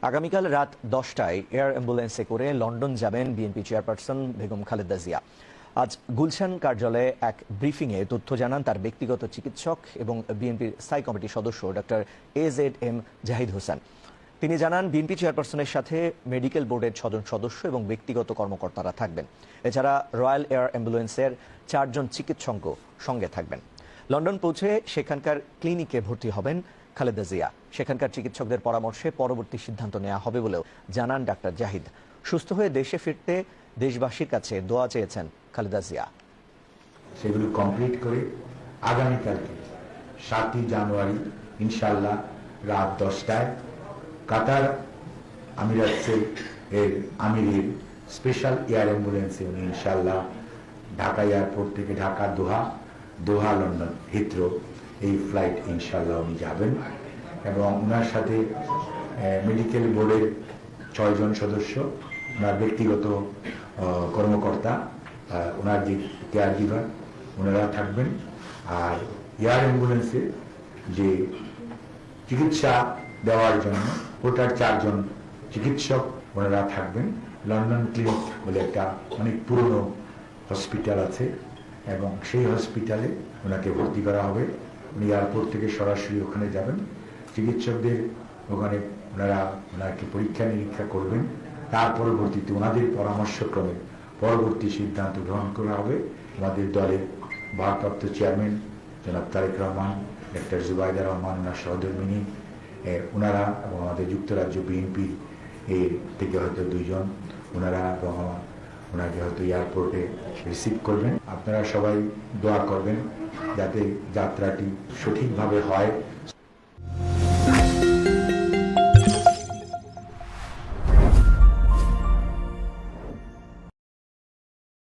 আগামীকাল রাত 10টায় এয়ার অ্যাম্বুলেন্সে করে লন্ডন যাবেন বিএনপি চেয়ারপারসন বেগম খালেদা জিয়া। আজ গুলশান কার্যালয়ে এক ব্রিফিংয়ে তথ্য জানান তার ব্যক্তিগত চিকিৎসক এবং বিএনপির স্থায়ী কমিটির সদস্য ডক্টর AZM জাহিদ হোসেন। তিনি জানান বিএনপি চেয়ারপারসনের সাথে মেডিকেল বোর্ডের 6 জন সদস্য এবং ব্যক্তিগত কর্মকর্তারা থাকবেন। এছাড়া রয়্যাল এয়ার অ্যাম্বুলেন্সের 4 জন চিকিৎসকও সঙ্গে থাকবেন। লন্ডন পৌঁছে সেখানকার ক্লিনিকে ভর্তি হবেন খালেদা জিয়া। সেখানকার চিকিৎসকদের পরামর্শে পরবর্তী সিদ্ধান্ত নেওয়া হবে বলেও জানান ডাক্তার জাহিদ। সুস্থ হয়ে দেশে ফিরতে দেশবাসীর কাছে দোয়া চেয়েছেন খালেদা জিয়া। সেগুলো কমপ্লিট করে আগামীকালকে 7ই জানুয়ারি ইনশাআল্লাহ রাত 10টায় কাতার আমিরাতের আমিরের স্পেশাল এয়ার অ্যাম্বুলেন্সে উনি ইনশাআল্লাহ ঢাকা এয়ারপোর্ট থেকে ঢাকা দোহা লন্ডন হিথ্রো এই ফ্লাইট ইনশাআল্লাহ উনি যাবেন এবং ওনার সাথে মেডিকেল বোর্ডের 6 জন সদস্য, ওনার ব্যক্তিগত কর্মকর্তা, ওনার যে কেয়ার গিভার ওনারা থাকবেন। আর এয়ার অ্যাম্বুলেন্সে যে চিকিৎসা দেওয়ার জন্য ওটার 4 জন চিকিৎসক ওনারা থাকবেন। লন্ডন ক্লিনিক বলে একটা অনেক পুরনো হসপিটাল আছে এবং সেই হসপিটালে ওনাকে ভর্তি করা হবে। উনি এয়ারপোর্ট থেকে সরাসরি ওখানে যাবেন। চিকিৎসকদের ওখানে ওনাকে পরীক্ষা নিরীক্ষা করবেন। তার পরবর্তীতে ওনাদের পরামর্শক্রমে পরবর্তী সিদ্ধান্ত গ্রহণ করা হবে। আমাদের দলের ভারপ্রাপ্ত চেয়ারম্যান জনাব তারেক রহমান, ডক্টর জুবাইদা রহমান, ওনার সহধর্মিনী ওনারা এবং আমাদের যুক্তরাজ্য বিএনপি এর থেকে হয়তো 2 জন ওনারা এবং ওনাকে হয়তো এয়ারপোর্টে রিসিভ করবেন। আপনারা সবাই দোয়া করবেন যাতে যাত্রাটি সঠিকভাবে হয়।